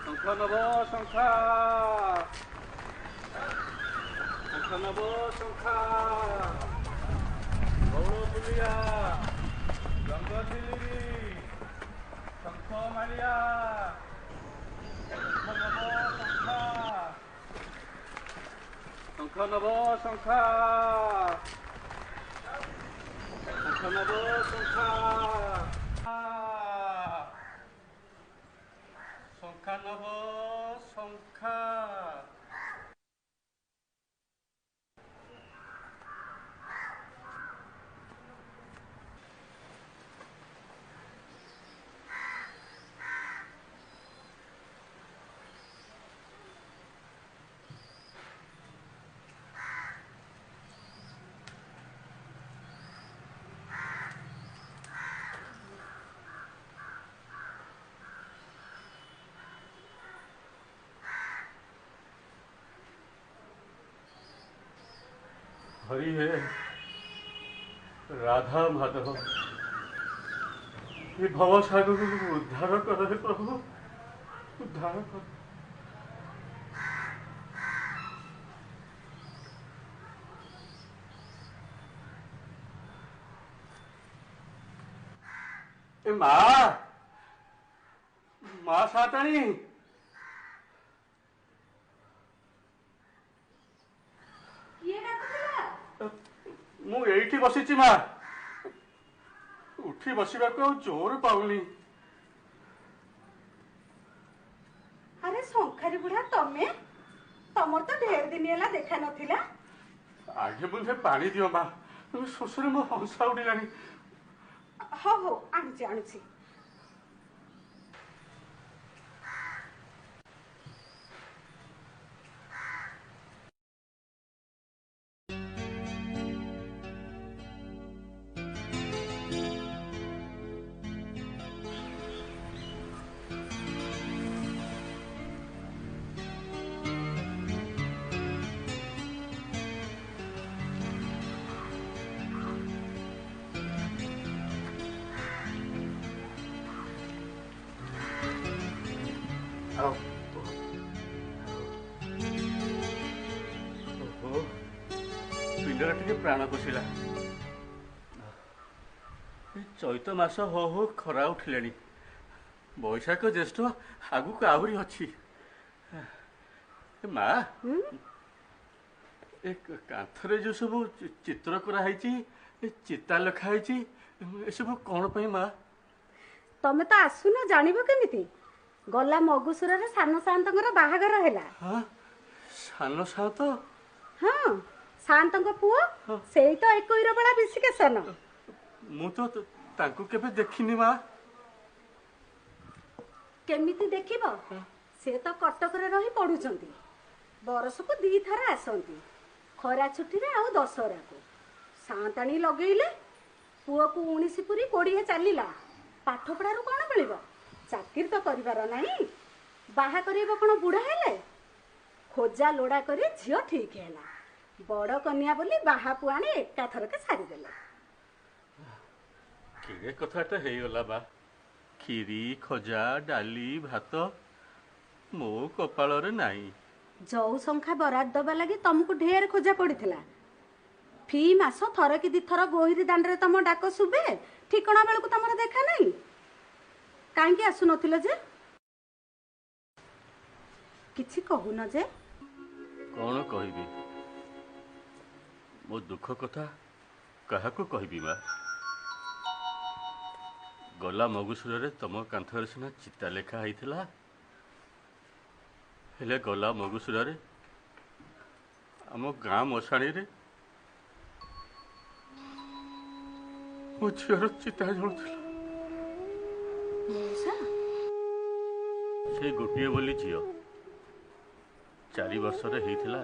ଶଙ୍ଖ ନବ ଶଙ୍ଖା ଶଙ୍ଖ ନବ ଶଙ୍ଖା ଗୌଳ ବୁଲିଆ ରଙ୍ଗ ଝିଲିରି ଶଙ୍ଖ ମାଳିଆ ଶଙ୍ଖ ନବ ଶଙ୍ଖା ଶଙ୍ଖ ନବ ଶଙ୍ଖା ଶଙ୍ଖ ନବ ଶଙ୍ଖା ଶଙ୍ଖା ନବ ଶଙ୍ଖା। हरि हे राधा माधव ये भवसागर को उद्धार कर हे प्रभु उद्धार कर। ए माँ साताणी मु एठी बसीची माँ उठी बसवाक जोर पाऊनी। अरे शंखारी बुढ़ा तमे तमर तो ढेर दिन है देखा नथिला। आगे मुझे पानी दियो माँ शोषरे मो हंसा उड़िलानी। हो हो आनुची आनुची। पिंडर टे प्राण पशिला चैत मास हो हो खरा उठिले बैशाख ज्येष्ठ आगुक आहरी अच्छी माँ कांथरे जो सब चित्र कराई चिता लिखाई सब कौन पे माँ तमे तो आसुना जानिबो केमिति गला मगुसुर रे सान शांतंकर बाहागर हैला। हां सान शांत हां शांतंक पुओ सेई तो एकइर बळा बिसिकेसन। मु तो तांको केबे देखिनी माँ। केमिति देखिबो से तो कटक रे रही पढुचंती बरस को दी थरा आसंती खरा छुट्टी रे आ दशहरा को शांताणी लगेइले पुओ को 19 पुरी 20 चलीला पाठ पढ़ारू कौन मिल चाकिर तो करिवार नहीं बाहा करिबो कोन बुढ़ा हेले खोजा लोड़ा करी झियो ठीक हैला बड़ कन्या बोली बाहा पुआणी एका थरके सारी देले। किरे कथाटा हेगला बा खीरी खजा डाली भात मो कपाल रे नाही। जौ संख्या बराद दबा लगी तुमको ढेर खोजा पड़ीथिला फी मास थर कि दी थर गोहिरी दांड रे तम डाक सुबे ठिकणा बेलू तमर देखा नहीं काईकी आसु नथिल जे किछि कहू न जे कौन कहबी मो दुख कथा काहाको कहबी बा गला मगुसुर रे तम कांथर सिना चिता लेखा हैथिला हेले गला मगुसुर रे आम गाँ मशाणी रे मो झीर चिता जलुला से गोटे बोली झील 4 वर्ष रे हेथिला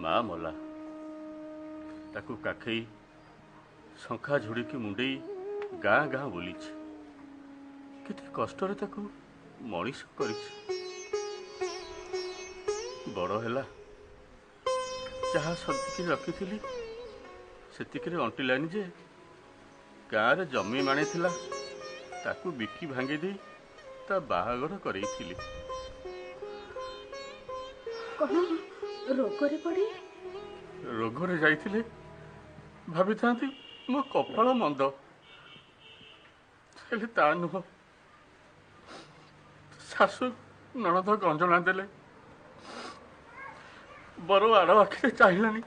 माँ मला ताकू काखई शंखा झुड़की मुंडई गाँ गाँ बोली केते कष्ट रे ताकू मनीष कर बड़ है जहाँ सतिक रखी सेतिक अंटिलानी जे गाँव रे जमी माणी थिला ताकू बिकी भांगी दे ତା ବାହାଘର କରେଇଥିଲି। କଣ ରୋଗରେ ପଡ଼ି? ରୋଗରେ ଯାଇଥିଲେ ଭାବିଥାନ୍ତି ମୋ କପାଳ ମନ୍ଦ, ହେଲେ ତା ନୁହଁ। ଶାଶୁ ନଣନ୍ଦ ଗଞ୍ଜଣା ଦେଲେ, ବର ଆଡ଼ ଆଖିରେ ଚାହିଁଲାନି।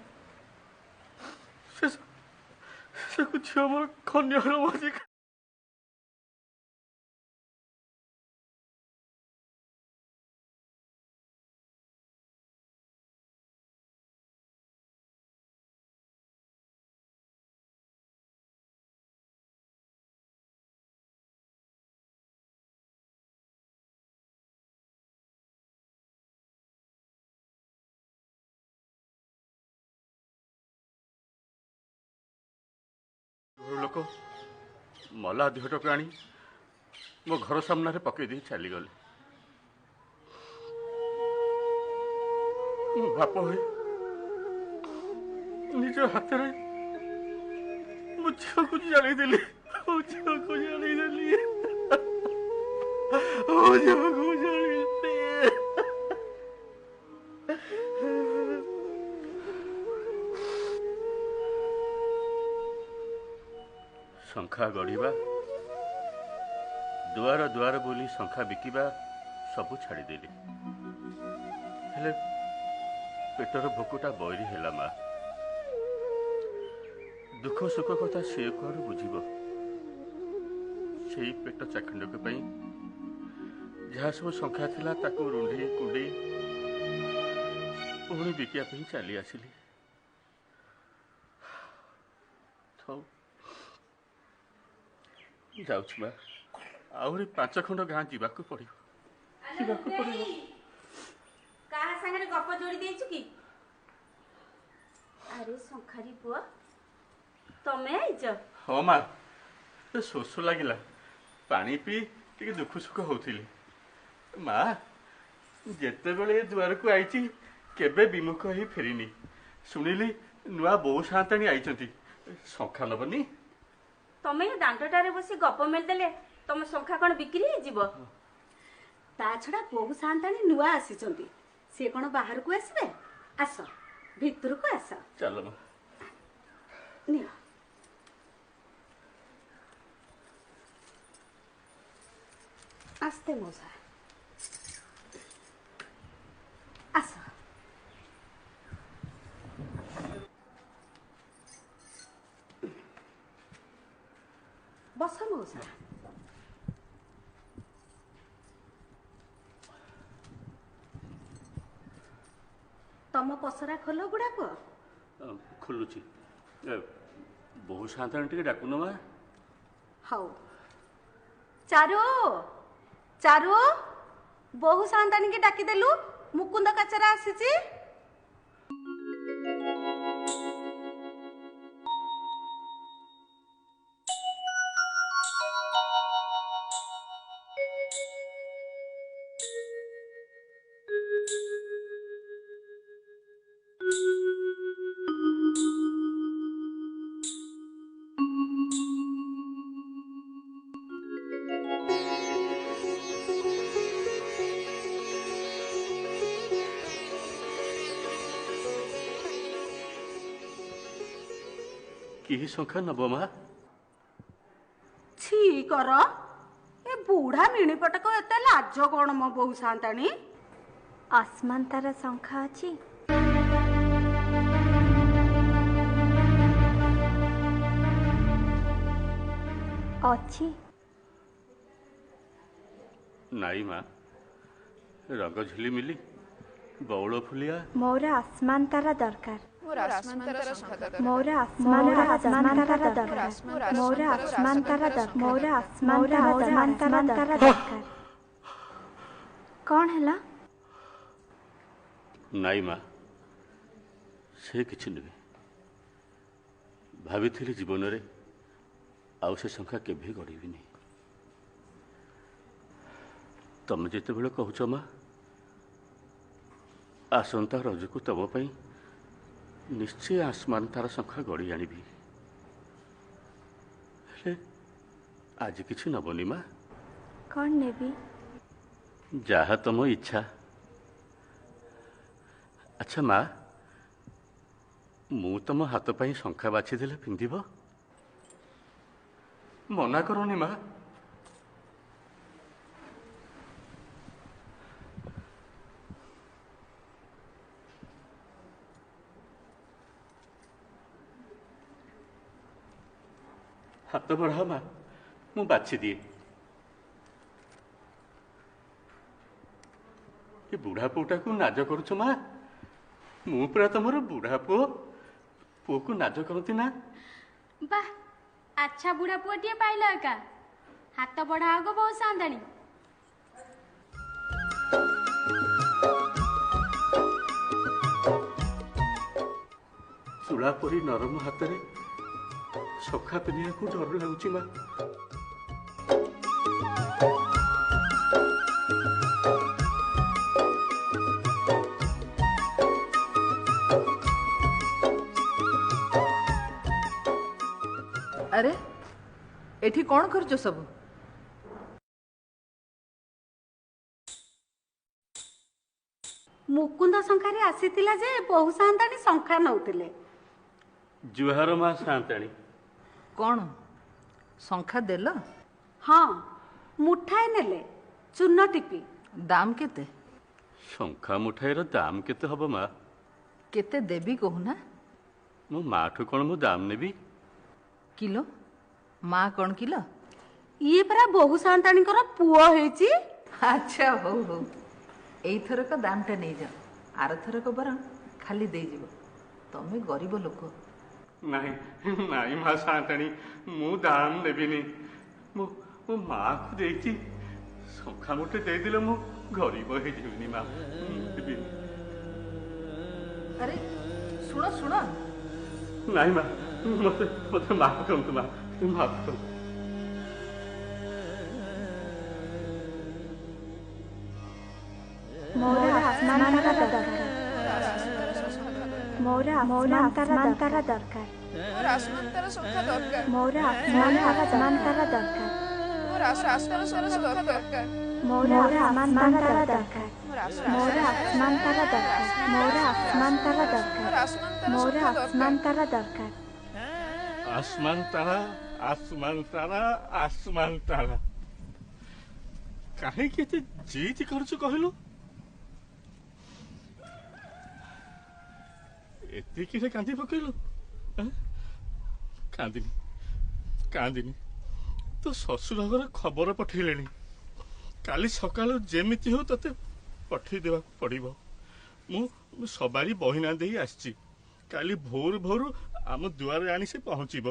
ଶେଷକୁ ଝିଅ ମୋର କନ୍ୟାର ମଜି। ଲୋକ ମଲା ଦେହଟାକୁ ଆଣି ମୋ ଘର ସାମ୍ନାରେ ପକେଇ ଦେଇ ଚାଲିଗଲେ। ମୋ ବାପ ହୋଇ ନିଜ ହାତରେ ମୋ ଝିଅକୁ ଜାଳିଦେଲି। ମୋ ଝିଅକୁ ଜାଳିଦେଲି। ମୋ ଝିଅକୁ ଜାଳିଦେଲି। ଶଙ୍ଖା ଗଢ଼ିବା, ଦୁଆର ଦୁଆର ବୁଲି ଶଙ୍ଖା ବିକିବା ସବୁ ଛାଡ଼ିଦେଲି। ହେଲେ ପେଟର ଭୋକଟା ବୈରୀ ହେଲା ମା। ଦୁଃଖ ସୁଖ କଥା ସିଏ କୁଆଡ଼ୁ ବୁଝିବ। ସେଇ ପେଟ ଚାଖଣ୍ଡକ ପାଇଁ ଯାହା ସବୁ ଶଙ୍ଖା ଥିଲା ତାକୁ ରୁଣ୍ଡେଇ କୁଣ୍ଡେଇ ପୁଣି ବିକିବା ପାଇଁ ଚାଲି ଆସିଲି। ଯାଉଛି ମା, ଆହୁରି 5 ଖଣ୍ଡ ଗାଁ ଯିବାକୁ ପଡ଼ିବ। କାହା ସାଙ୍ଗରେ ଗପ ଯୋଡ଼ି ଦେଇଛୁ କି? ଆରେ ଶଙ୍ଖାରୀ ପୁଅ, ତମେ ଆଇଛ? ହଁ ମା, ଶୋଷ ଲାଗିଲା, ପାଣି ପିଇ ଟିକେ ଦୁଃଖ ସୁଖ ହଉଥିଲି। ମା, ଯେତେବେଳେ ଏ ଦୁଆରକୁ ଆଇଛି କେବେ ବିମୁଖ ହେଇ ଫେରିନି। ଶୁଣିଲି ନୂଆ ବୋଉ ସାନ୍ତାଣୀ ଆଇଛନ୍ତି, ଶଙ୍ଖା ନବନି? ତମେ ଦାଣ୍ଡଟାରେ ବସି ଗପ ମେଲିଦେଲେ ତମ ଶଙ୍ଖା କଣ ବିକ୍ରି ହେଇଯିବ? ତା ଛଡା ବୋହୁ ସାନ୍ତାଣୀ ନୂଆ ଆସିଛନ୍ତି, ସିଏ କଣ ବାହାରକୁ ଆସିବେ? ଆସ ଭିତରକୁ ଆସ। ଚାଲ ମା। ନିଅ। ଆସ୍ତେ ମଉସା, ଆସ। ବସ ମଉସା। ତମ ପସରା ଖୋଲ ବୁଢ଼ା ପୁଅ। ଖୋଲୁଛି। ବୋହୁ ସାନ୍ତାଣୀ ଟିକେ ଡାକୁନ ମା। ହଉ। ଚାରୁ, ଚାରୁ, ବୋହୁ ସାନ୍ତାଣୀକି ଡାକିଦେଲୁ, ମୁକୁନ୍ଦ କାଚରା ଆସିଛି। କି ଶଙ୍ଖା ନବ ମା? ଛି କର, ଏ ବୁଢା ମିଣିପଟକ ଏତେ ଲାଜ କଣ ମୋ ବୋହୁ ସାନ୍ତାଣୀ? ଆସମାନ ତାର ଶଙ୍ଖା ଅଛି? ଅଛି। ନାଇଁ ମା, ରଙ୍ଗ ଝିଲିମିଲି ବଉଳ ଫୁଲିଆ। ମୋର ଆସମାନ ତାରା ଦରକାର। ମୋର ଆସମାନ ତାରା ଶଙ୍ଖା ଦରକାର। ମୋର ଆସମାନ ତାରା ଦରକାର। ମୋର ଆସମାନ ତାରା ଦରକାର। ମୋର ଆସମାନ ତାରା ଦରକାର। କଣ ହେଲା? ନାଇଁ ମା, ସେ କିଛି ନୁହେଁ। ଭାବିଥିଲି ଜୀବନରେ ଆଉ ସେ ଶଙ୍ଖା କେବେ ଗଢ଼ିବିନି। ତମେ ଯେତେବେଳେ କହୁଛ ମା, ଆସନ୍ତା ରଜକୁ ତମ ପାଇଁ ନିଶ୍ଚୟ ଆସମାନ ତାର ଶଙ୍ଖା ଗଢ଼ି ଆଣିବି। ହେଲେ ଆଜି କିଛି ନବନି ମା? କଣ ନେବି? ଯାହା ତମ ଇଚ୍ଛା। ଆଚ୍ଛା ମା, ମୁଁ ତମ ହାତ ପାଇଁ ଶଙ୍ଖା ବାଛିଦେଲେ ପିନ୍ଧିବ? ମନା କରନି ମା। ହାତ ବଢ଼ାଅ ମା, ମୁଁ ବାଛିଦିଏ। ଏ ବୁଢ଼ା ପୁଅଟାକୁ ନାଜ କରୁଛ ମା? ମୁଁ ପୁରା ତମର ବୁଢ଼ା ପୁଅ। ପୁଅକୁ ନାଜ କରନ୍ତି ନା? ବାଃ, ଆଚ୍ଛା ବୁଢ଼ା ପୁଅଟିଏ ପାଇଲ ଏକା। ହାତ ବଢ଼ା ଆଗ ବୋଉ ସାନ୍ତାଣୀ। ଚୁଳା ପରି ନରମ ହାତରେ ଶଙ୍ଖା ପିନ୍ଧିବାକୁ ଡର ଲାଗୁଛି ମା। अरे एठी कौन करछ सब? ମୁକୁନ୍ଦ ଶଙ୍ଖାରେ ଆସିଥିଲା ଯେ ବୋହୁ ସାନ୍ତାଣୀ ଶଙ୍ଖା ନଉଥିଲେ। ଜୁହାର ମା ସାନ୍ତାଣୀ। कौन शंखा देल? ହଁ, ମୁଠାଏ ନେଲେ ଚୂନ ଟିପି। दाम केते? ଶଙ୍ଖା ମୁଠାଇର ଦାମ କେତେ ହବ ମା? केते देबी कहूना? ମୋ ମାଠୁ କ'ଣ ମୁଁ ଦାମ ନେବି? किलो माँ कौन किलो? ଇଏ ପରା ବୋହୁ ସାନ୍ତାଣୀଙ୍କର ପୁଅ ହେଇଛି। अच्छा हो हो एई थरक दामटा नहीं जा, आर थरक बर खाली दे जीव। तमे गरीब लोक। ନାହିଁ ନାହିଁ ମା ସାନ୍ତାଣୀ, ମୁଁ ଦାମ ନେବିନି। ମୋ ମାକୁ ଦେଇଛି। ଶଙ୍ଖା ମୁଠେ ଦେଇଦେଲେ ମୁଁ ଗରିବ ହେଇଯିବିନି ମା। ଦେବିନି। अरे सुनो सुनो ନାହିଁ ମା, ମୋତେ ମାଫ କରନ୍ତୁ ମା, ମାଫ କରନ୍ତୁ। ମୋର ଆସମାନ ତାରା ଦରକାର। ମୋର ଆସମାନ ତାରା ଦରକାର। ମୋର ଆସମାନ ତାର ଶଙ୍ଖା ଦରକାର। ମୋର ଆସମାନ ତାରା ଦରକାର। ମୋର ଆସମାନ ତାର ଶଙ୍ଖା ଦରକାର। ମୋର ଆସମାନ ତାରା ଦରକାର। ମୋର ଆସମାନ ତାରା ଦରକାର। ମୋର ଆସମାନ ତାରା ଦରକାର। ମୋର ଆସମାନ ତାରା ଦରକାର। आसमान तारा, आसमान तारा, आसमान तारा। काहे केते जीत करछु कहलु? एतिकी रे कांदी पकेलु? कांदिनी कांदिनी तो ससुर घर खबर पठेलेनी। काली सकाल जेमिति हो तते पठेई देबा पड़िबो। मु सवारी बहिना देई आछी। काली भोर भोर आम दुआरे आनी से पहुँचब।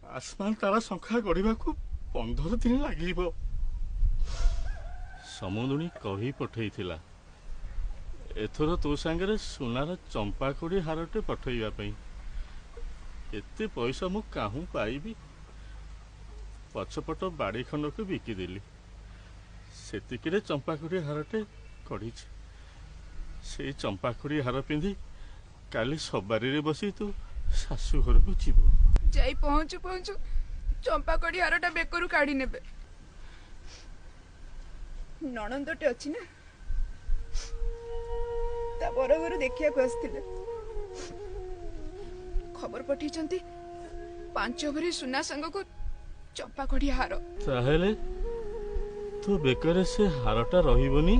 आसमान तारा शंखा गढ़ा 15 दिन लगे। समुदुणी कही पठई एथर तो सांगे सुनार चंपाकोड़ी हारटे पठेवाई। एते पैसा मु काहू पाइबी? पछपट बाड़ी खंड को बिकिदेली। सेतिकिरे चंपाकोड़ी हारटे कढ़ी। से चंपाकोड़ी हार पिंधि काली सवारी रे बसी तू शाशु घर को जीव। যাই পৌঁছু পৌঁছু চম্পাকড়ি হারটা বেকরু কাঢ়ি নেবে। ননন্দଟେ ଅଛି ନା, ତା ବର ଘରୁ ଦେଖିବାକୁ ଆସିଥିଲେ। ଖବର ପଠେଇଛନ୍ତି 5 ଭରି ସୁନା ସାଙ୍ଗକୁ ଚମ୍ପାକଢି ହାର। ତାହେଲେ ତୁ ବେକରେ ସେ ହାରଟା ରହିବନି?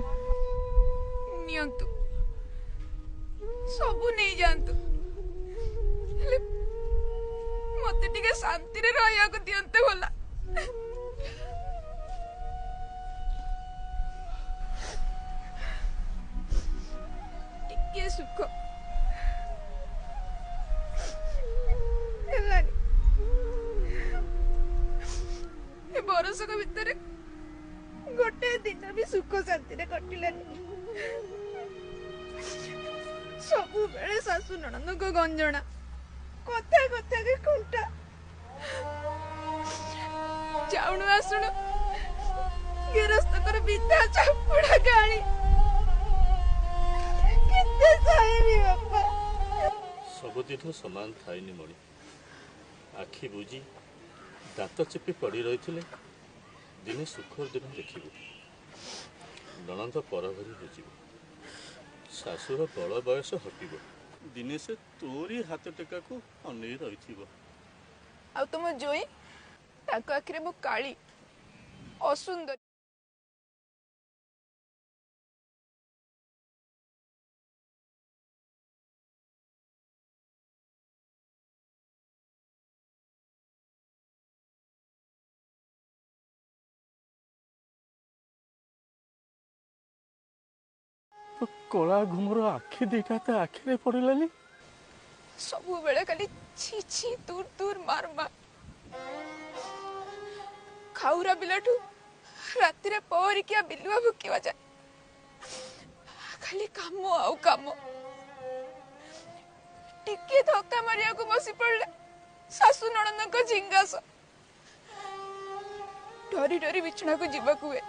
ନିଅନ୍ତୁ, ସବୁ ନେଇ ଯାଆନ୍ତୁ, ହେଲେ ମତେ ଟିକେ ଶାନ୍ତିରେ ରହିବାକୁ ଦିଅନ୍ତୁ ଭଲା। ଟିକେ ସୁଖ ହେଲାନି। ଏ ବରଷକ ଭିତରେ ଗୋଟେ ଦିନ ବି ସୁଖ ଶାନ୍ତିରେ କଟିଲାନି। ସବୁବେଳେ ଶାଶୁ ନଣନ୍ଦଙ୍କ ଗଞ୍ଜଣା, କଥା କଥାକେ ଖୁଣ୍ଟା, ଯାଉଣୁ ଆସୁଣୁ ଗେରସ୍ତଙ୍କର ବିଧା ଚାପୁଡା ଗାଳି। କେତେ ସହିବି ବାପା? ସବୁଦିନ ସମାନ ଥାଇନି ମଣି। ଆଖି ବୁଜି ଦାନ୍ତ ଚିପି ପଡ଼ି ରହିଥିଲେ ଦିନେ ସୁଖର ଦିନ ଦେଖିବୁ। ନଣନ୍ଦ ପରଘରି ବୁଝିବ, ଶାଶୁର ବଳ ବୟସ ହଟିବ, ଦିନେ ସେ ତୋରି ହାତ ଟେକାକୁ ଅନେଇ ରହିଥିବ। ଆଉ ତମ ଜୋଇଁ, ତାଙ୍କ ଆଖିରେ ମୁଁ କାଳି, ଅସୁନ୍ଦରୀ। କଳା ଘୁମର ଆଖି ଦିଟା ତା ଆଖିରେ ପଡ଼ିଲାନି। ସବୁବେଳେ ଖାଲି ଛି ଛି ଦୂର ଦୂର ମାର ମାର। ଖାଉରା ବିଲାଠୁ ରାତିରେ ପହରିକିଆ ବିଲୁଆ ଭୁକିବା ଯାଏ ଖାଲି କାମ ଆଉ କାମ। ଟିକେ ଧକ୍କା ମାରିବାକୁ ବସି ପଡ଼ିଲେ ଶାଶୁ ନଣନ୍ଦଙ୍କ ଝିଙ୍ଗାସ। ଡରି ଡରି ବିଛଣାକୁ ଯିବାକୁ ହୁଏ,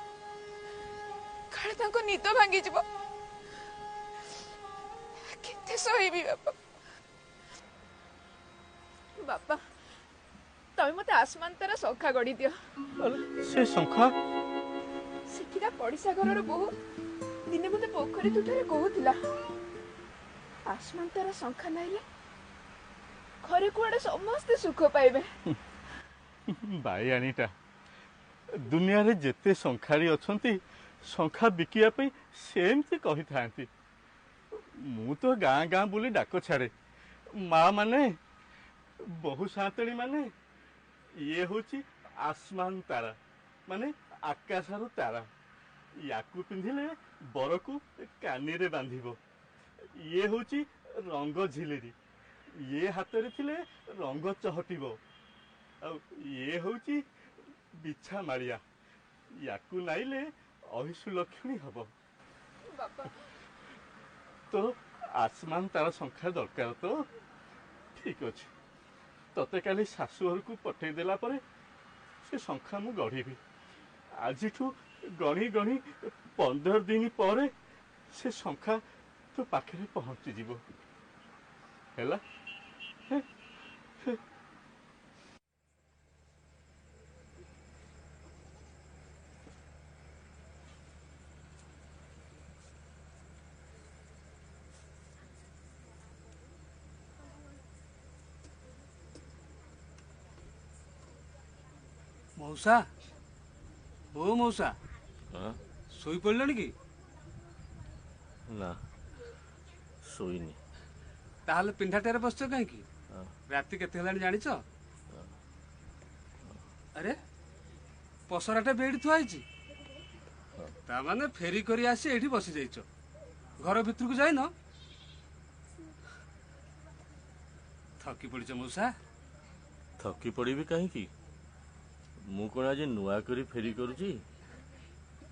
କାଳେ ତାଙ୍କ ନିଦ ଭାଙ୍ଗିଯିବ। କେତେ ସହିବି ବାପା। ବାପା, ତମେ ମତେ ଆସମାନ ତାରା ଶଙ୍ଖା ଗଢି ଦିଅ। ସେ ଶଙ୍ଖା? ସେଠିକା ପଡ଼ିଶା ଘରର ବୋହୂ ଦିନେ ମତେ ପୋଖରୀ ତୁଠରେ କହୁଥିଲା, ଆସମାନ ତାରା ଶଙ୍ଖା ନାଇଲେ ଘରେ କୁଆଡେ ସମସ୍ତେ ସୁଖ ପାଇବେ। ବାଇଆଣୀଟା, ଦୁନିଆରେ ଯେତେ ଶଙ୍ଖାରୀ ଅଛନ୍ତି ଶଙ୍ଖା ବିକିବା ପାଇଁ ସେମିତି କହିଥାନ୍ତି। ମୁଁ ତ ଗାଁ ଗାଁ ବୁଲି ଡାକ ଛାଡ଼େ, ମା ମାନେ, ବହୁ ସାନ୍ତାଣୀ ମାନେ, ଇଏ ହଉଛି ଆସମାନ ତାରା, ମାନେ ଆକାଶର ତାରା। ୟାକୁ ପିନ୍ଧିଲେ ବରକୁ କାନିରେ ବାନ୍ଧିବ। ଇଏ ହଉଛି ରଙ୍ଗ ଝିଲିରି, ଇଏ ହାତରେ ଥିଲେ ରଙ୍ଗ ଚହଟିବ। ଆଉ ଇଏ ହଉଛି ବିଛା ମାଳିଆ, ୟାକୁ ନାଇଲେ ଅହିସୁ ଲକ୍ଷ୍ମୀ ହବ। ବାପା, ତୋର ଆସମାନ ତାର ଶଙ୍ଖା ଦରକାର ତ? ଠିକ ଅଛି, ତତେ କାଲି ଶାଶୁ ଘରକୁ ପଠେଇ ଦେଲା ପରେ ସେ ଶଙ୍ଖା ମୁଁ ଗଢ଼ିବି। ଆଜିଠୁ ଗଣି ଗଣି 15 ଦିନ ପରେ ସେ ଶଙ୍ଖା ତୋ ପାଖରେ ପହଞ୍ଚିଯିବ। ହେଲା? ମଉସା, ଓ ମଉସା, ଶୋଇପଡ଼ିଲଣି କି? ନା, ଶୋଇନି। ତାହେଲେ ପିଣ୍ଡାଟାରେ ବସିଛ କାହିଁକି? ରାତି କେତେ ହେଲାଣି ଜାଣିଛ? ଆରେ, ପସରାଟା ବି ଏଇଠି ଥୁଆ ହେଇଛି। ତାମାନେ ଫେରି କରି ଆସି ଏଇଠି ବସି ଯାଇଛ, ଘର ଭିତରକୁ ଯାଇନ? ଥକି ପଡ଼ିଛ ମଉସା? ଥକି ପଡ଼ିବି କାହିଁକି? ମୁଁ କଣ ଆଜି ନୂଆ କରି ଫେରି କରୁଛି?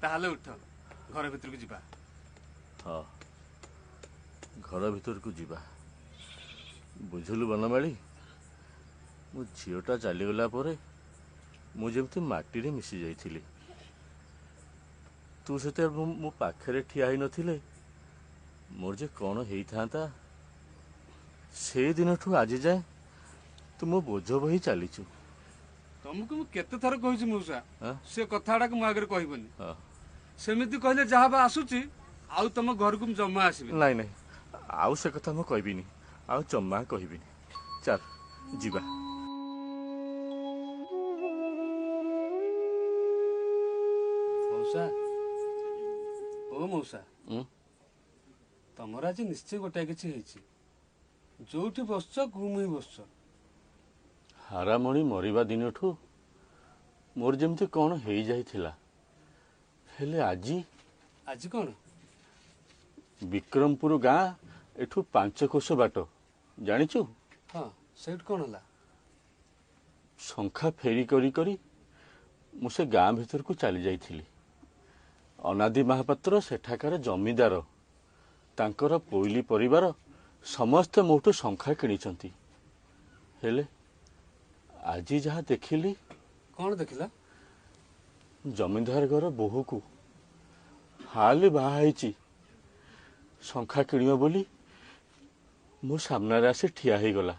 ତାହେଲେ ଉଠ, ଘର ଭିତରକୁ ଯିବା। ହଁ, ଘର ଭିତରକୁ ଯିବା। ବୁଝିଲୁ ବନମାଳୀ, ମୋ ଝିଅଟା ଚାଲିଗଲା ପରେ ମୁଁ ଯେମିତି ମାଟିରେ ମିଶି ଯାଇଥିଲି। ତୁ ସେତେବେଳେ ମୋ ପାଖରେ ଠିଆ ହେଇନଥିଲେ ମୋର ଯେ କ'ଣ ହେଇଥାନ୍ତା। ସେଇ ଦିନଠୁ ଆଜି ଯାଏ ତୁ ମୋ ବୋଝ ବହି ଚାଲିଛୁ। ତମକୁ ମୁଁ କେତେ ଥର କହିଛି ମଉସା, ସେ କଥାଟାକୁ ମୋ ଆଗରେ କହିବନି। ସେମିତି କହିଲେ ଯାହା ବା ଆସୁଛି, ଆଉ ତମ ଘରକୁ ମୁଁ ଜମା ଆସିବି। ନାଇଁ ନାଇଁ, ଆଉ ସେ କଥା ମୁଁ କହିବିନି, ଆଉ ଜମା କହିବିନି। ଚାଲ ଯିବା। ମଉସା, ଓ ମଉସା, ତମର ଆଜି ନିଶ୍ଚୟ ଗୋଟାଏ କିଛି ହେଇଛି। ଯୋଉଠି ବସଛ ଗୁମ୍ ହେଇ ବସଛ। ହାରାମଣି ମରିବା ଦିନଠୁ ମୋର ଯେମିତି କ'ଣ ହେଇଯାଇଥିଲା, ହେଲେ ଆଜି? ଆଜି କ'ଣ? ବିକ୍ରମପୁର ଗାଁ ଏଠୁ 5 କୋଶ ବାଟ, ଜାଣିଛୁ? ହଁ, ସେଇଠୁ କ'ଣ ହେଲା? ଶଙ୍ଖା ଫେରି କରି କରି ମୁଁ ସେ ଗାଁ ଭିତରକୁ ଚାଲି ଯାଇଥିଲି। ଅନାଦି ମହାପାତ୍ର ସେଠାକାର ଜମିଦାର, ତାଙ୍କର ପୋଇଲି ପରିବାର ସମସ୍ତେ ମୋଠୁ ଶଙ୍ଖା କିଣିଛନ୍ତି। ହେଲେ ଆଜି ଯାହା ଦେଖିଲି। କ'ଣ ଦେଖିଲା? ଜମିଦାର ଘର ବୋହୂକୁ ହାଲି ବାହା ହେଇଛି, ଶଙ୍ଖା କିଣିବ ବୋଲି ମୋ ସାମ୍ନାରେ ଆସି ଠିଆ ହେଇଗଲା।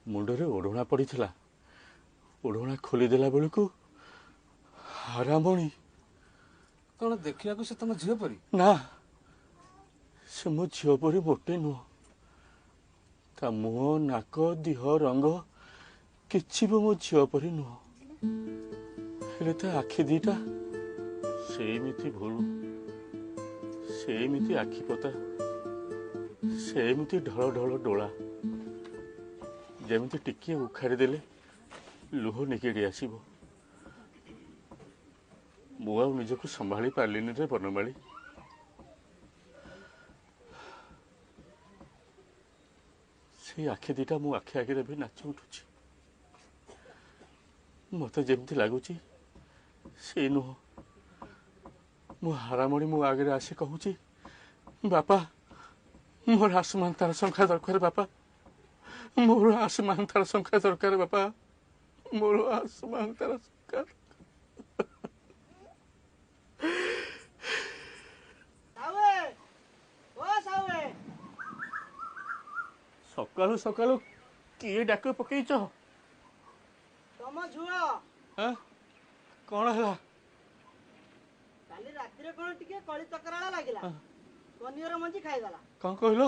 ମୁଣ୍ଡରେ ଓଢ଼ଣା ପଡ଼ିଥିଲା, ଓଢ଼ଣା ଖୋଲିଦେଲା ବେଳକୁ ହାରାମଣି। କଣ ଦେଖିବାକୁ ସେ ତମ ଝିଅ ପରି? ନା, ସେ ମୋ ଝିଅ ପରି ମୋଟେ ନୁହଁ। ତା ମୁହଁ, ନାକ, ଦିହ ରଙ୍ଗ କିଛି ବି ମୋ ଝିଅ ପରି ନୁହଁ। ହେଲେ ତା ଆଖି ଦିଟା ସେମିତି ଭୁଲ, ସେମିତି ଆଖି ପତା, ସେମିତି ଢଳ ଢଳ ଡୋଳା, ଯେମିତି ଟିକିଏ ଉଖାରି ଦେଲେ ଲୁହ ନିକେଡ଼ି ଆସିବ। ମୁଁ ଆଉ ନିଜକୁ ସମ୍ଭାଳି ପାରିଲିନି ରେ ବନମାଳୀ। ସେଇ ଆଖି ଦିଟା ମୋ ଆଖି ଆଗରେ ବି ନାଚି ଉଠୁଛି। ମତେ ଯେମିତି ଲାଗୁଛି ସେ ନୁହଁ। ମୋ ହାରାମଣି ମୋ ଆଗରେ ଆସି କହୁଛି, ବାପା ମୋର ଆସମାନ ତାର ସଂଖ୍ୟା ଦରକାର, ବାପା ମୋର ଆସମାନ ତାର ସଂଖ୍ୟା ଦରକାର, ବାପା ମୋର ଆସମାନ ତାର ସଂଖ୍ୟା। ସକାଳୁ ସକାଳୁ କିଏ ଡାକ ପକେଇଛ? ତମ ଝୁଅ। କଣ ହେଲା? କାଲି ରାତିରେ କଣ ଟିକେ କଳି ତକରାଳ ଲାଗିଲା, ପନିର ମଞ୍ଜି ଖାଇଦେଲା। କଣ କହିଲ?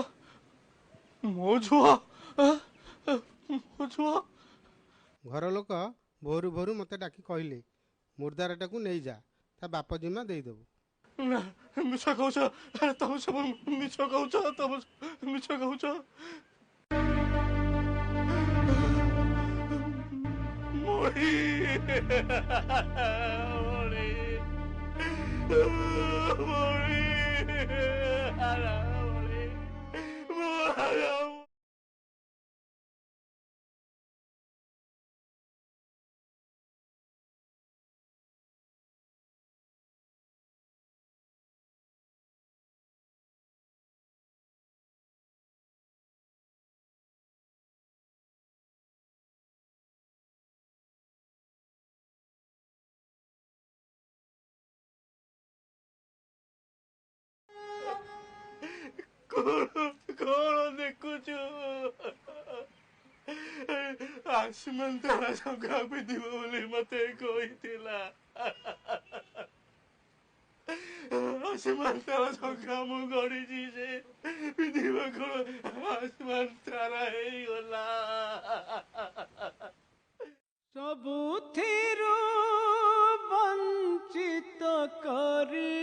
ମୋ ଝୁଅ? ମୋ ଝୁଅ? ଘର ଲୋକ ଭୋରୁ ଭୋରୁ ମୋତେ ଡାକି କହିଲେ, ମୁର୍ଦାରଟାକୁ ନେଇଯା, ତା ବାପ ଜିମା ଦେଇଦେବୁ। ନା, ମିଛ କହୁଛ। ତମେ ସବୁ ମିଛ କହୁଛ, ତମେ ମିଛ କହୁଛ। ମଣି କଣ ଦେଖୁଛୁ? ଆସମାନ ତାରା ସଂଖ୍ୟା ପିନ୍ଧିବ ବୋଲି ମତେ କହିଥିଲା। ଆସମାନ ତାରା ସଂଖ୍ୟା ମୁଁ ଗଢିଛି, ସେ ପିନ୍ଧିବ କଣ ଆସମାନ ତାରା ହେଇଗଲା। ସବୁଥିରୁ ବଞ୍ଚିତ କରି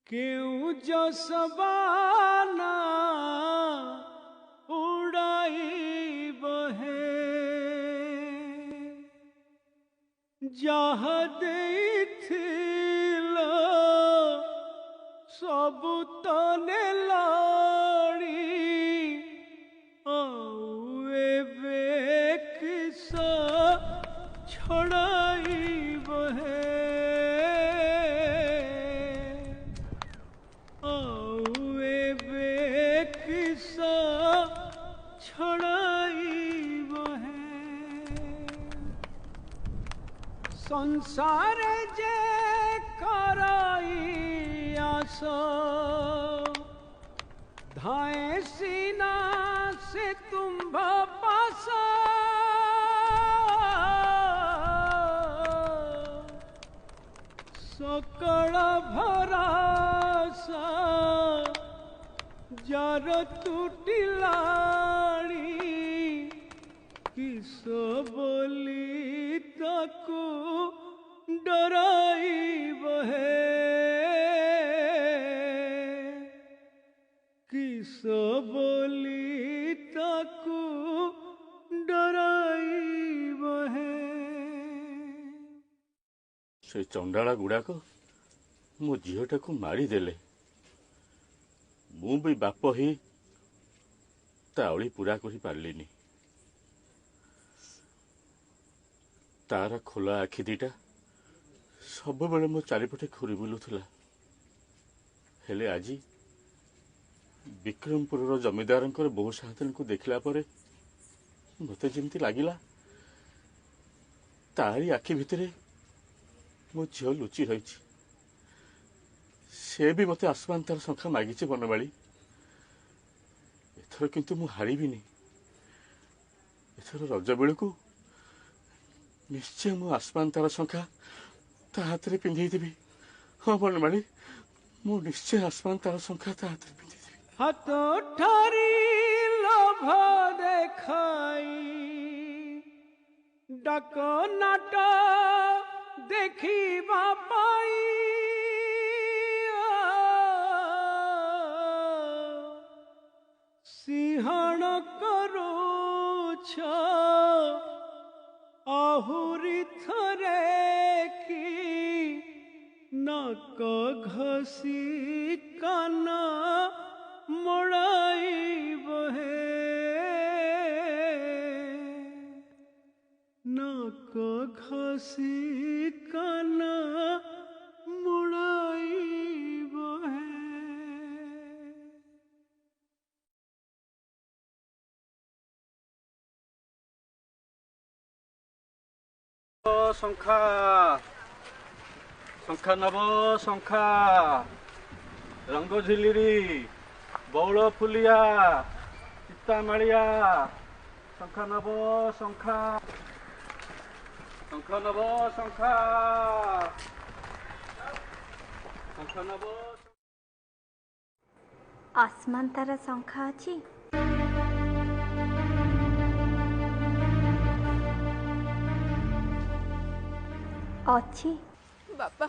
କେଉଁ ଯଶବାନା ଉଡ଼ାଇବ ହେ, ଯାହା ଦେଇଥିଲ ସବୁ ତ ନେଲଣି, ଆଉ ଏବେ କିସ ଛଡ଼ାଇବ ହେ, ଆଉ ଏବେ କିସ ଛଡ଼ାଇବ ହେ। ସଂସାରେ ଯେ କରାଇ আস ধায়ে সিনা সে তুম্ভ পাশ সকাল ভরাসা যার তুটিলাড়ি কিস বলি তাকু ডরাইব হে কিস বলি তাকু ডরাইব হে। ସେ ଚଣ୍ଡାଳ ଗୁଡ଼ାକ ମୋ ଝିଅଟାକୁ ମାରିଦେଲେ। ମୁଁ ବି ବାପ ହେଇ ତା ଅଳି ପୂରା କରିପାରିଲିନି। ତାର ଖୋଲା ଆଖି ଦିଟା ସବୁବେଳେ ମୋ ଚାରିପଟେ ଘୁରି ବୁଲୁଥିଲା। ହେଲେ ଆଜି ବିକ୍ରମପୁରର ଜମିଦାରଙ୍କର ବୋହୂ ସାନ୍ତାଣୀକୁ ଦେଖିଲା ପରେ ମୋତେ ଯେମିତି ଲାଗିଲା ତାରି ଆଖି ଭିତରେ ମୋ ଝିଅ ଲୁଚି ରହିଛି। ସେ ବି ମୋତେ ଆସମାନ ତାର ସଂଖ୍ୟା ମାଗିଛି ବନମାଳୀ। ଏଥର କିନ୍ତୁ ମୁଁ ହାରିବିନି। ଏଥର ରଜ ବେଳକୁ ନିଶ୍ଚୟ ମୁଁ ଆସମାନ ତାର ଶଙ୍ଖା ତା ହାତରେ ପିନ୍ଧେଇଦେବି। ହଁ ବନମାଳୀ, ମୁଁ ନିଶ୍ଚୟ ଆସମାନ ତାର ଶଙ୍ଖା ତା ହାତରେ ପିନ୍ଧେଇଦେବି। ହାତ ଠାରି ଲୋଭ ଦେଖାଇ ଡାକ ନାଟ ଦେଖିବା ପାଇଁ ସିଂହଣ କରୁଛ ଆହୁରି ଥରେ କି ନାକ ଘଷି କାନ ମୋଳାଇବ ହେ, ନାକ ଘଷି କାନ ମୋଳାଇବ ହେ। ଶଙ୍ଖା ଶଙ୍ଖା ନବ ଶଙ୍ଖା, ରଙ୍ଗ ଝିଲିରି, ବଉଳ ଫୁଲିଆ, ଚିତାମାଳିଆ, ଶଙ୍ଖା ନବ ଶଙ୍ଖା, ଶଙ୍ଖା ନବ ଶଙ୍ଖା, ଶଙ୍ଖା ନବ। आसमान तारा शंखा अछि? ଅଛି। ବାପା,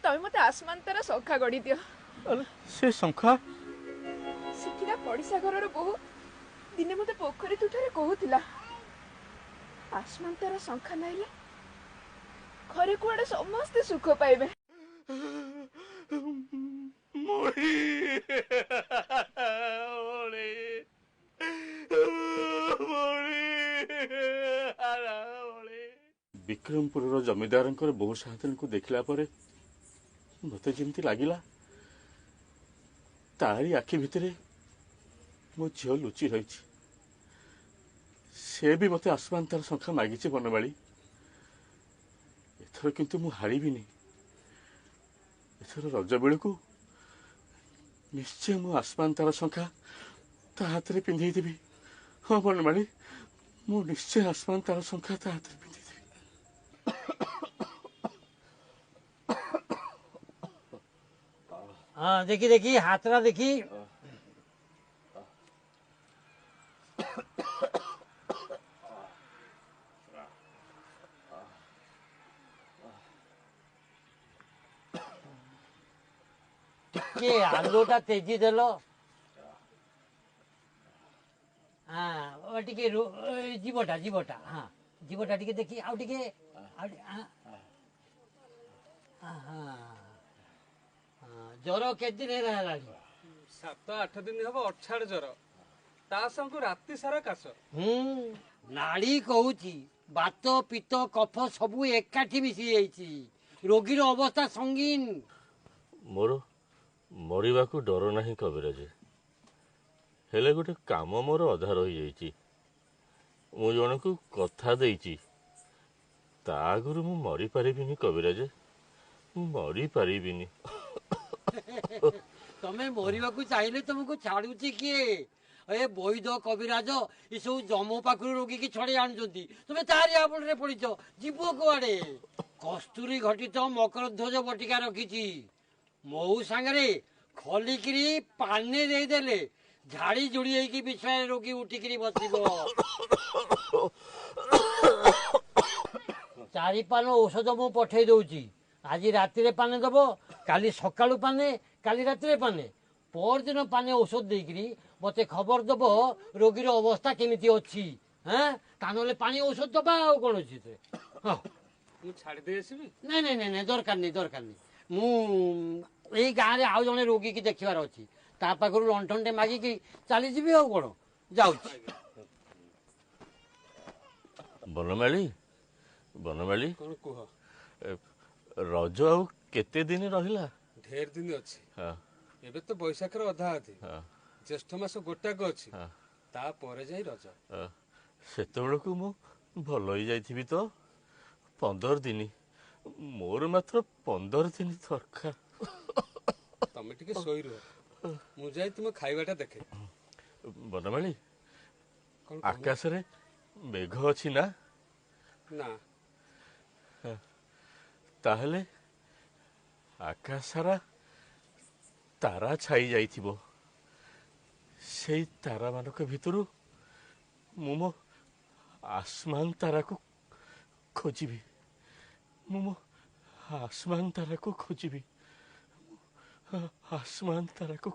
ତମେ ମତେ ଆସମାନ ତାରା ଶଙ୍ଖା ଗଢି ଦିଅ। ସେ ଶଙ୍ଖା? ସେଠିକା ପଡିଶା ଘରର ବୋହୂ ଦିନେ ମତେ ପୋଖରୀ ତୁଠରେ କହୁଥିଲା, ଆସମାନ ତାରା ଶଙ୍ଖା ନାଇଲେ ଘରେ କୁଆଡେ ସମସ୍ତେ ସୁଖ ପାଇବେ। ବିକ୍ରମପୁରର ଜମିଦାରଙ୍କର ବୋହୂ ସାନ୍ତାଣୀକୁ ଦେଖିଲା ପରେ ମତେ ଯେମିତି ଲାଗିଲା ତାରି ଆଖି ଭିତରେ ମୋ ଝିଅ ଲୁଚି ରହିଛି। ସେ ବି ମତେ ଆସମାନ ତାର ଶଙ୍ଖା ମାଗିଛି ବନମାଳୀ। ଏଥର କିନ୍ତୁ ମୁଁ ହାରିବିନି। ଏଥର ରଜ ବେଳକୁ ନିଶ୍ଚୟ ମୁଁ ଆସମାନ ତାର ଶଙ୍ଖା ତା ହାତରେ ପିନ୍ଧେଇଦେବି। ହଁ ବନମାଳୀ, ମୁଁ ନିଶ୍ଚୟ ଆସମାନ ତାର ଶଙ୍ଖା ତା ହାତରେ ପିନ୍ଧେଇଦେବି। हाँ देखी देखी हाथरा देखी। टिके आलूटा तेजी देल। हाँ टिके जीवटा जीवटा हाँ जीवटा टिके देखी आउ टिके जर के दिन है? 7-8 दिन हब अछाड़ जर, ता संग राति सारा काश। नाड़ी कहूची बात पित्त कफ सबू एकाठी मिसी जाइछि। रोगीर अवस्था संगीन। मोर मरिबाकू डर नाही कविराज, हेले गोटे काम मोर अधा रही जाइछि। मु जनकू कथा देइछि, ता आगुरु मु मरि पारिबिनी कविराज, मरि पारिबिनी। तमे मरिबाकू चाहिए तुमको छाड़ुची किए? ए वैद कविराज ये सब जम पाखु रोगी की छड़े आणुचंती, तुमे तारी आपणे पड़िछ जीव कुआडे? कस्तूरी घटित मकरध्वज बटिका रखिछि। मऊ सांगरे खलिकिरी पाने दे देले झाड़ी जुड़ी होइकी बिछाए रोगी उठिकिरी बसिबो। चारि पान औषध मु पठेई दउची। आज राति रे पाने दबो, काली सकाळु पाने, काली राति रे पाने, पर दिन पाने औषध देकरी मते खबर दबो रोगीर अवस्था केमिति अछि। हां तानले पानी औषध दबा आ कोन अछि ते? हां मु छाड़ी दे आसीबी? नहीं नहीं नहीं दरकार नहीं दरकार नहीं। मु एई गां रे आउ जने रोगी की देखिबार अछि, ता पाखरु लंठनटे मागी की चली जीबी आ कोन जाउछि। बनमाली बनमाली कोन कुह? रज आउ केते दिन रहिला? ढेर दिन अछि। हां एबे तो बैशाखर अधा अधि। हां ज्येष्ठ मास गोटाक अछि। हां ता परे जाई रज। सेतेबेळकू मु भल होई जाइथिबी तो। 15 दिन मोर मात्र 15 दिन दरकार। तमे टिके सोई रह, मु जाई तुम खाइबाटा देखे। बनमाली आकाश रे मेघ अछि ना? ନା। ତାହେଲେ ଆକାଶ ସାରା ତାରା ଛାଇ ଯାଇଥିବ। ସେଇ ତାରାମାନଙ୍କ ଭିତରୁ ମୁଁ ମୋ ଆସମାନ ତାରାକୁ ଖୋଜିବି। ମୁଁ ମୋ ଆସମାନ ତାରାକୁ ଖୋଜିବି। ଆସମାନ ତାରାକୁ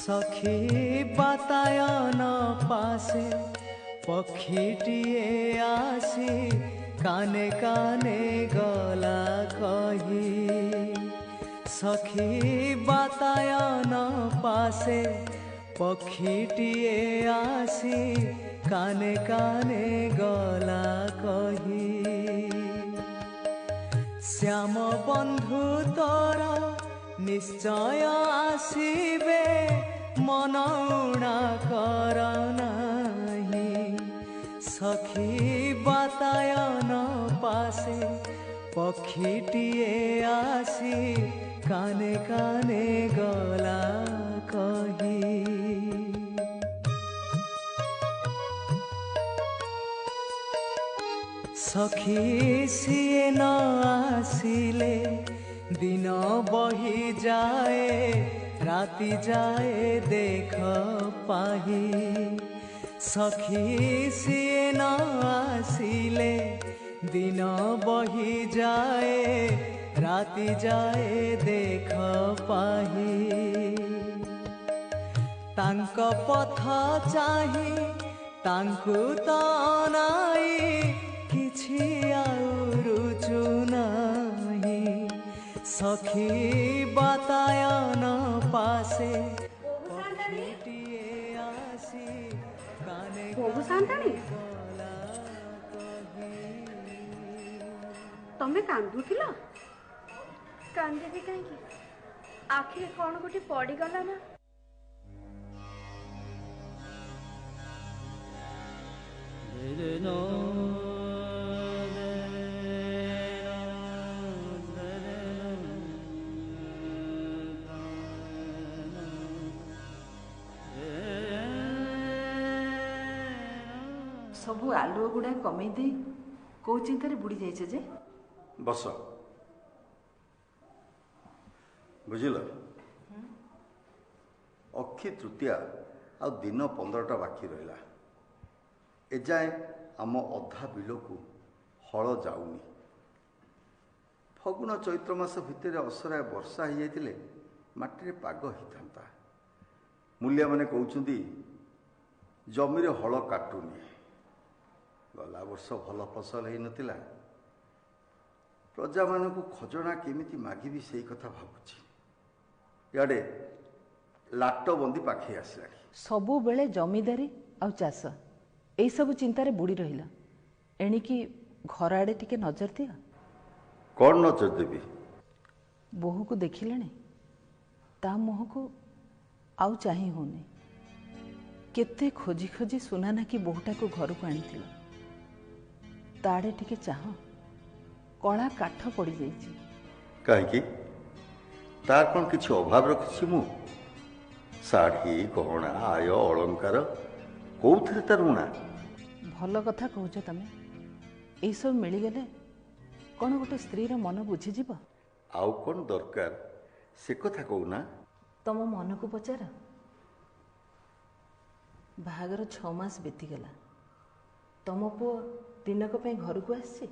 सखी बातायन पासे पक्षीटिए आसी काने काने गला कही। सखी बातायन पासे पक्षीटिए आसी काने काने गला कही। श्याम बंधु तोरा निश्चय आसीबे मन उणा कर नाही। सखी बातायन पासे पक्षीटिए आसी काने काने गला कही। सखी सिए न आसिले दिन बही जाए राति जाए देख पाही। सखी सिए न आसिले दिन बही जाए राति जाए देख पाही। तांक पथ चाही तांकु तो अनाई किछि आउ रुचु नाही। सखी बातायन पासे पक्षीटिए आसी काने काने तमे कांदुथिल? कांदिबी कहीं आखिरे कौन गोटे पड़गला ना। सबू आलुओ गुड़ा कमे दे कौ चिंतार बुड़ी जाइए जे। बस बुझिल अक्षी तृतीया आ दिन 15टा बाकी रहा। एजाए आम अधा बिलकू हल जाऊनी। फगुण चैत्र मास भितर असराए वर्षा हो जाइतिले माटी पाग होता। मूलिया माने कहउछंती जमीर हल काटुनी। गला वर्ष भल फसल हो नथिला। प्रजा मानकु खजना केमिति मागिबी सेई कथा भाबुची। याडे लाट बंदी पाखे आसला। सबु बेले जमीदारी आ चाष एई सब चिंतार बुड़ी रहिला। एणिकी घर आड़े टिके नजर दिया। कौन नजर देवी? बोहू को देखिले ता मुह को आउ चाही होने। केते खोजी खोजी सुनाना कि बोहूटा को घर को आनी ताड़े टिके चाह कला काठ पड़ी जाइए। कहीं तार कौन किसी अभाव रखी मु? शाढ़ी गहना आय अलंकार कौन तार उणा? भल कथा कहूच तमें। यही सब मिलगले कौन गोटे स्त्री मन बुझीज? आउ कौन दरकार से कथा कहूना? तम मन को पचार। बाहागर 6 मास बीतीगला। तम पुओ दिनक पे घर को आसी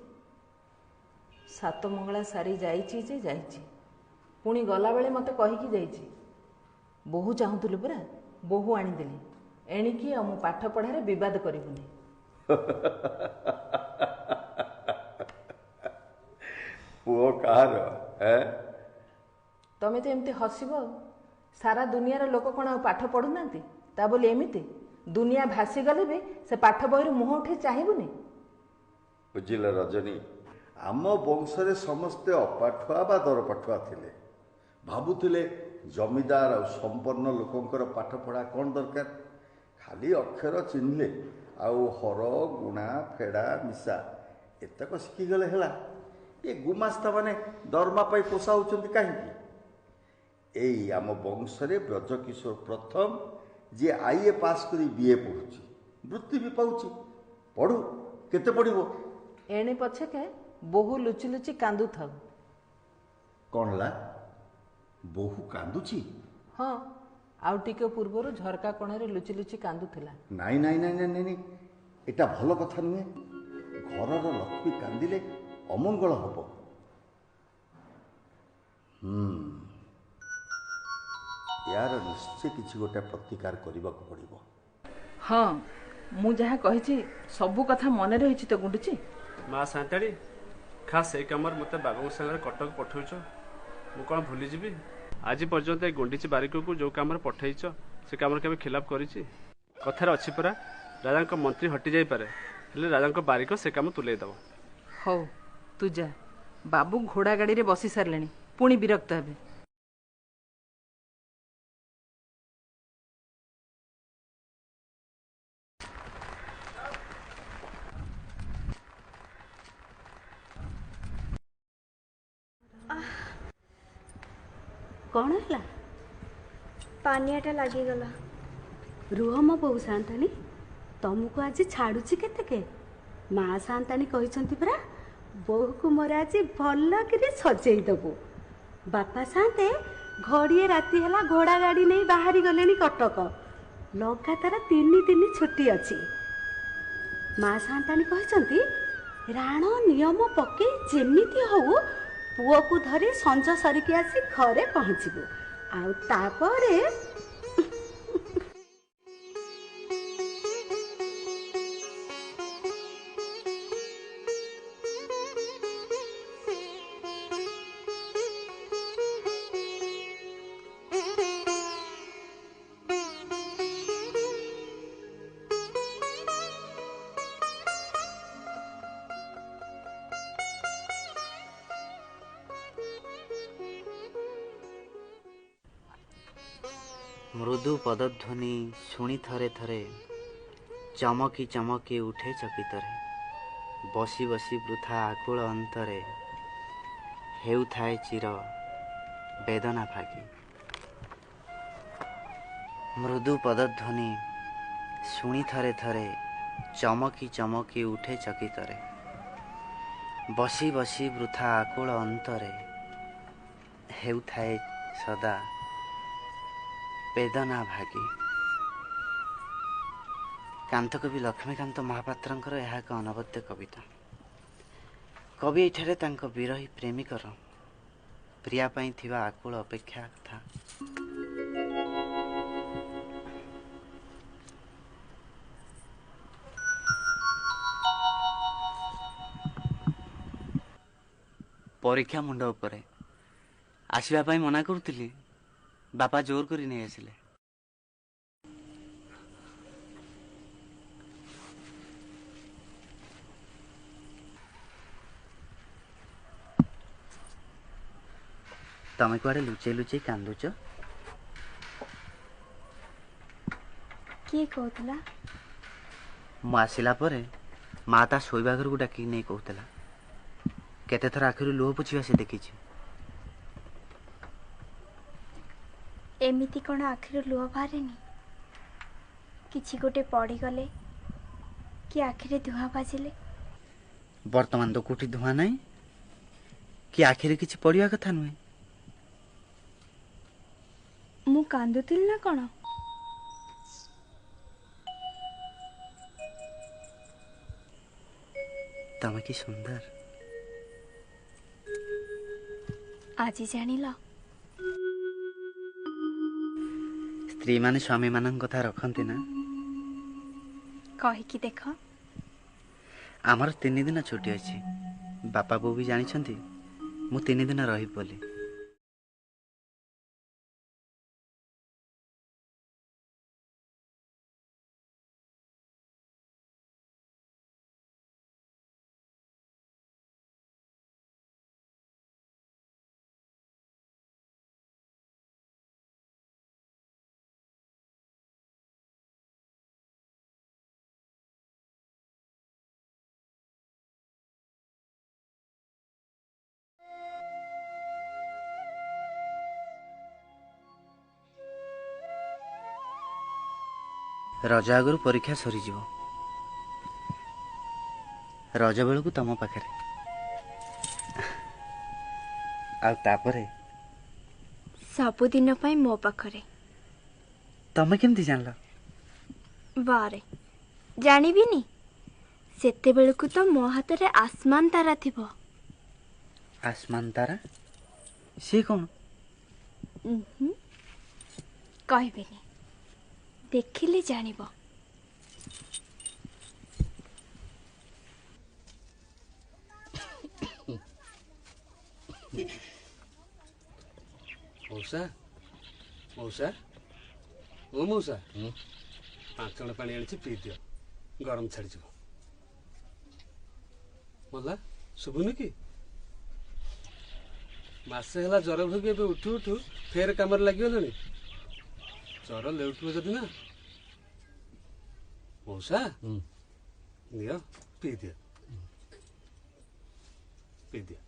7 मंगला सारी जाइची जे जाइची। पुणी गला बेले मते कहिकी जाइची बोहू चाहूलु परा बोहू आनीदेली। एणिकी मु पाठ पढ़ारे विवाद करिबुनी। पुओ कहार है? तमें तो एमती हसब। सारा दुनियार लोक कौन पाठ पढ़ुना ता बोली एमती दुनिया भासी गले भी से पाठ बही मुह उठे चाहिबुनी। बुझिल रजनी, आम वंशरे समस्ते अपाठुआ बा दरपाठुआ थिले। भाबुथिले जमीदार आ संपन्न लोकंकर पाठ पढ़ा कौन दरकार। ଖାଲି ଅକ୍ଷର ଚିହ୍ନିଲେ ଆଉ ହର ଗୁଣା ଫେଡ଼ା ମିଶା ଏତକ ଶିଖିଗଲେ ହେଲା। ଏ ଗୁମାସ୍ତା ମାନେ ଦରମା ପାଇ ପୋଷା ହେଉଛନ୍ତି କାହିଁକି? ଏଇ ଆମ ବଂଶରେ ବ୍ରଜକିଶୋର ପ୍ରଥମ ଯିଏ IA ପାସ୍ କରି BA ପଢ଼ୁଛି, ବୃତ୍ତି ବି ପାଉଛି। ପଢ଼ୁ, କେତେ ପଢ଼ିବ? ଏଣେ ପଛକେ ବୋହୁ ଲୁଚି ଲୁଚି କାନ୍ଦୁଥାଉ। କ'ଣ ହେଲା? ବୋହୁ କାନ୍ଦୁଛି? ହଁ, ଆଉ ଟିକେ ପୂର୍ବରୁ ଝରକା କୋଣରେ ଲୁଚି ଲୁଚି କାନ୍ଦୁଥିଲା। ନାଇଁ ନାଇଁ ନାଇଁ ନାଇଁ ନାଇଁ, ଏଟା ଭଲ କଥା ନୁହେଁ। ଘରର ଲକ୍ଷ୍ମୀ କାନ୍ଦିଲେ ଅମଙ୍ଗଳ ହବ। ୟାର ନିଶ୍ଚୟ କିଛି ଗୋଟେ ପ୍ରତିକାର କରିବାକୁ ପଡ଼ିବ। ହଁ, ମୁଁ ଯାହା କହିଛି ସବୁ କଥା ମନେ ରହିଛି ତ ଗୁଣ୍ଡୁଚି? ମା ସାନ୍ତାଣୀ, ଖାସ୍ ସେଇ କାମରେ ମୋତେ ବାବାଙ୍କ ସାଙ୍ଗରେ କଟକ ପଠାଉଛ, ମୁଁ କ'ଣ ଭୁଲିଯିବି? ଆଜି ପର୍ଯ୍ୟନ୍ତ ଏ ଗୁଣ୍ଡିଚି ବାରିକକୁ ଯେଉଁ କାମରେ ପଠାଇଛ ସେ କାମରେ କେବେ ଖିଲାପ କରିଛି? କଥାରେ ଅଛି ପରା, ରାଜାଙ୍କ ମନ୍ତ୍ରୀ ହଟିଯାଇପାରେ, ହେଲେ ରାଜାଙ୍କ ବାରିକ ସେ କାମ ତୁଲେଇ ଦେବ। ହଉ, ତୁ ଯା। ବାବୁ ଘୋଡ଼ା ଗାଡ଼ିରେ ବସି ସାରିଲେଣି, ପୁଣି ବିରକ୍ତ ହେବେ। କ'ଣ ହେଲା? ପାନିଆଟା ଲାଗିଗଲା। ରୁହ ମୋ ବୋଉ ସାନ୍ତାଣୀ, ତମକୁ ଆଜି ଛାଡୁଛି କେତେକେ। ମା ସାନ୍ତାଣୀ କହିଛନ୍ତି ପରା, ବୋହୂକୁ ମୋର ଆଜି ଭଲକିରି ସଜେଇ ଦେବୁ। ବାପା ସାନ୍ତେ ଘଡ଼ିଏ ରାତି ହେଲା ଘୋଡ଼ା ଗାଡ଼ି ନେଇ ବାହାରି ଗଲେଣି କଟକ। ଲଗାତାର 3 ଦିନ ଛୁଟି ଅଛି। ମା ସାନ୍ତାଣୀ କହିଛନ୍ତି ରାଣ ନିୟମ ପକେଇ ଯେମିତି ହଉ ପୁଅକୁ ଧରି ସଞ୍ଜ ସରିକି ଆସି ଘରେ ପହଞ୍ଚିବୁ। ଆଉ ତାପରେ ମୃଦୁ ପଦଧ୍ୱନି ଶୁଣି ଥରେ ଥରେ ଚମକି ଚମକି ଉଠେ ଚକିତରେ। ବସି ବସି ବୃଥା ଆକୁଳ ଅନ୍ତରେ ହେଉଥାଏ ଚିର ବେଦନା ଭାଗି। ମୃଦୁ ପଦଧ୍ୱନି ଶୁଣି ଥରେ ଥରେ ଚମକି ଚମକି ଉଠେ ଚକିତରେ। ବସି ବସି ବୃଥା ଆକୁଳ ଅନ୍ତରେ ହେଉଥାଏ ସଦା ବେଦନା ଭାଗି। କାନ୍ତକବି ଲକ୍ଷ୍ମୀକାନ୍ତ ମହାପାତ୍ରଙ୍କର ଏହା ଏକ ଅନବଦ୍ୟ କବିତା। କବି ଏଠାରେ ତାଙ୍କ ବିରହୀ ପ୍ରେମିକର ପ୍ରିୟା ପାଇଁ ଥିବା ଆକୁଳ ଅପେକ୍ଷା କଥା ପରୀକ୍ଷା ମୁଣ୍ଡ ଉପରେ ଆସିବା ପାଇଁ ମନା କରୁଥିଲି, ବାପା ଜୋର କରି ନେଇ ଆସିଲେ। ତମେ କୁଆଡ଼େ ଲୁଚେଇ ଲୁଚେଇ କାନ୍ଦୁଛ? କିଏ କହୁଥିଲା? ମୁଁ ଆସିଲା ପରେ ମା ତା ଶୋଇବା ଘରକୁ ଡାକିକି ନେଇ କହୁଥିଲା। କେତେଥର ଆଖିରୁ ଲୁହ ପୋଛିବା ସେ ଦେଖିଛି। ଏମିତି କ'ଣ ଆଖିରୁ ଲୁହ ବାହାରେନି? କିଛି ଗୋଟେ ପଡ଼ିଗଲେ କି ଆଖିରେ ଧୂଆଁ ବାଜିଲେ? ବର୍ତ୍ତମାନ ତ କୋଉଠି ଧୂଆଁ ନାହିଁ କି ଆଖିରେ କିଛି ପଡ଼ିବା କଥା ନୁହେଁ। ମୁଁ କାନ୍ଦୁଥିଲି ନା କ'ଣ? ତମେ କି ସୁନ୍ଦର। ଆଜି ଜାଣିଲ? ସ୍ତ୍ରୀମାନେ ସ୍ୱାମୀମାନଙ୍କ କଥା ରଖନ୍ତି ନା? କହିକି ଦେଖ। ଆମର 3 ଦିନ ଛୁଟି ଅଛି। ବାପା ବୋଉ ବି ଜାଣିଛନ୍ତି ମୁଁ 3 ଦିନ ରହିବି ବୋଲି। रज आगु परीक्षा सरीज रज बेलू तुम पाखे आउे सबुदिन मो पाखरे तमें केमती जान बारे जानिबिनी सेते बेलू तो मो हाथ रे आसमान तारा थिबो। आसमान तारा सी कौन कहबेनी देखिले जानिबो। मौसा मौसा ओ मौसा 5 जण पानी आनी पी दियो गरम छाड़ी जीव मला शुभुनि कि मासे हला ज्वर भोगी ए उठू उठू फेर कम लगे ज्वर लेउठो जदि ना मौसा नियो पी दियो पी दियो।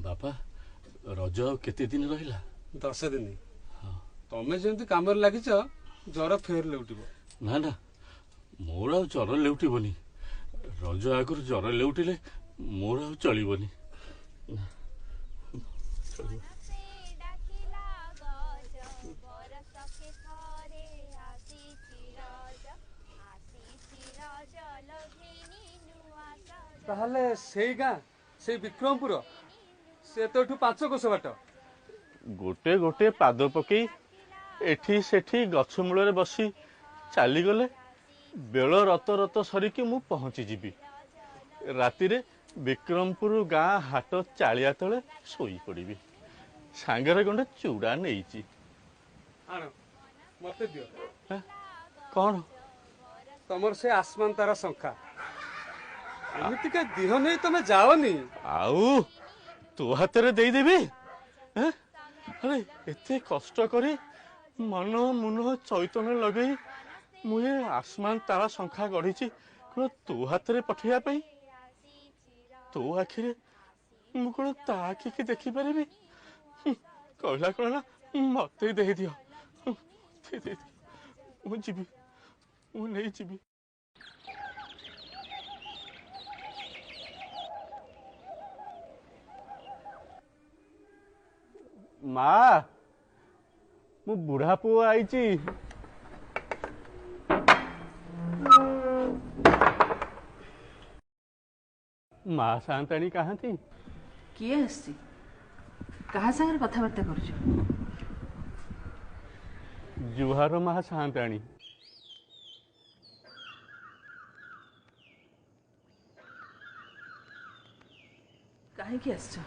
बापा रज केते दिन रहिला 10 दिन। तमें जमी कम लगिच ज्वर फेर लेउटिबो ना ना मोर आ ज्वर लेउटिबनी रज आगुर ज्वर लेउटिले मोर आ चलिबनी। ताहले सेई गाँ से विक्रमपुर से तो 5 कोस बाट गोटे गोटे पाद पकई एठी सेठी गछ मूल बसी चलीगले बेल रत रत सरिकी मु पहुँची जीवी राति विक्रमपुर गाँ हाट चालिया तले शोई पड़ी सांगरे गंडे चूड़ा नहीं मत दियो कौन तमर से आसमान तारा शंखा एमती का दिह नहीं तमें जाओनी आउ तो हाथ रे दे देबी अरे एते कष्ट करी मन मुन चैतन्य लगे मुझे आसमान तारा शंखा गढ़ी कौन तो हाथ रे पठेया पई तो आखिरे मु कौन ता आखि के देखी पारि कहला कहला मत दे दियो दे दियो मु जीवी मु नहीं जीवी। माँ मु बुढ़ा पुओ आईची माँ शांताणी कहाँ थी किए आसी कहा सागर कथबार्ता कर जुहार माँ शांताणी कहीं आस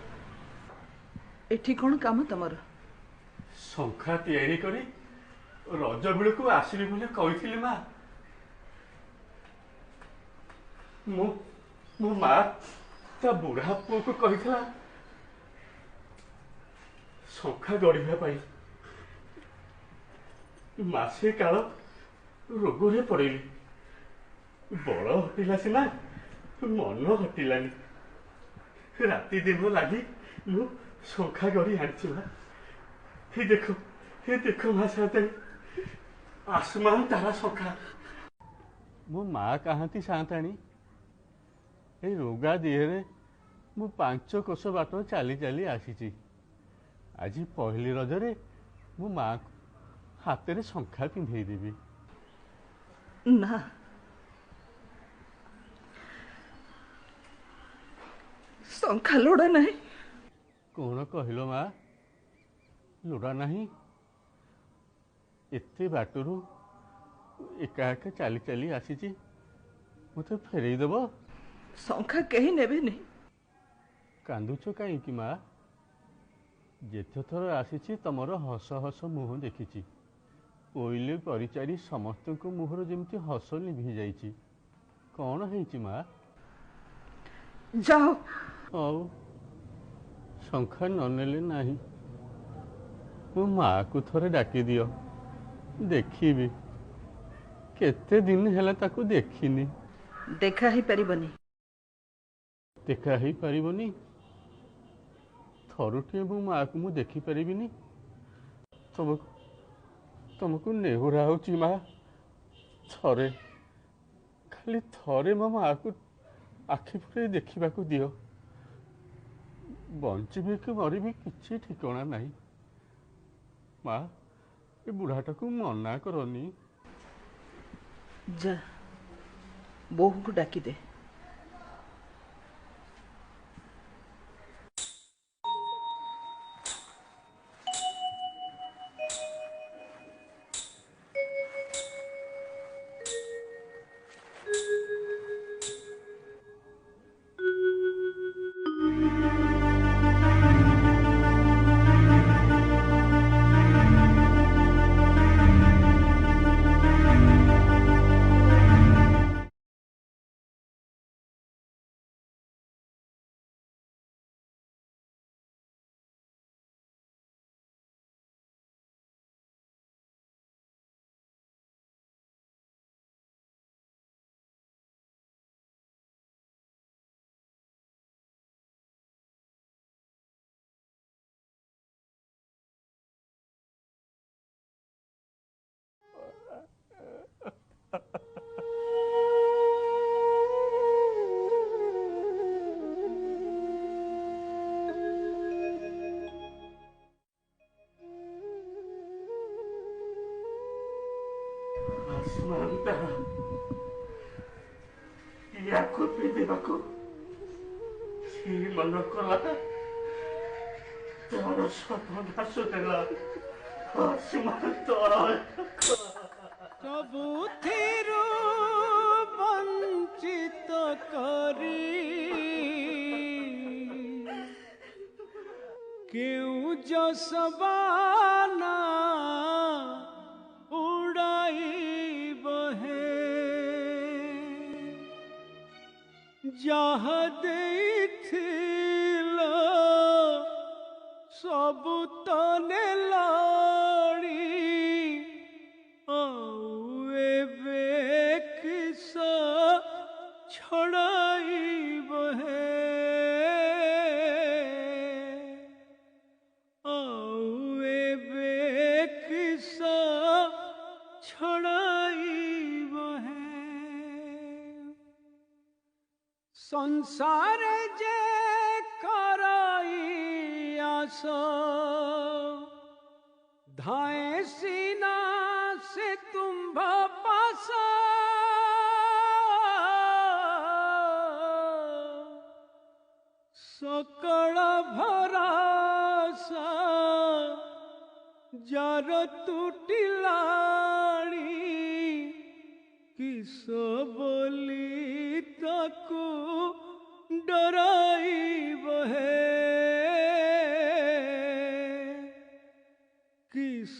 एठी कौन काम तमर शंखा तैयारी करी रज बेल को आसबी बोले कही माँ मो माँ ता बुढ़ा पुओ को कही शंखा गढ़ा मसे काल रोग पड़ेली बड़ हटिला सीना मन हटिलानी राति दिन लगी मु शंखा गढ़ी आनी हे देखो माँ शांताणी आसमान तारा शंखा मो माँ कहाँ थी शांताणी ए रोगा देहरे मु 5 कोस बाट चली चली आसी आज पहली रजरे मो माँ हाथ रे शंखा पिंधे देवी ना शंखा लोड़ा नहीं कौन कहलो माँ लोड़ा नहीं एते बाटरू एका एका चली चली आसी मत फेरई देव शंखा कहीं नेबे नहीं कांदुच कहीं माँ जेते थर आसी तमर हस हस मुह देखी कोइले परिचारी समस्त मुहर जमी हस लिभि जाइए कौन है माँ जाओ आओ शंखा ननेले नहीं मो माँ को थरे डाकी दियो देखी केते दिन हेला ताकू देखिनी। देखा ही परिबनी। देखा ही परिबनी। थरुटे मो माँ को मु देखी परिबिनी। तुमको नेहुरा होची माँ। थरे खाली थरे मो माँ को आखि फुटे देखा दियो। बंचबी कि मरबी किसी ठिकाना नहीं। माँ ए बुढ़ाटा को मना करनी। जा बोहू को डाकी दे। आसमानता याको पीदेबाको सी मन कला तार सर्वनाश देला। आसमानता सबुथिरु वंचित करी क्यों जसबाना उड़ाई बहे जहाँ देखिलो सब तने लाड़ी किसा छड़ाई बहे किसा छड़ाई बहे संसार जे कराई आस धाए सीना से तुम पास सकल भरासा जार टूटिलाड़ी किस बोली ताको डराई बहे किस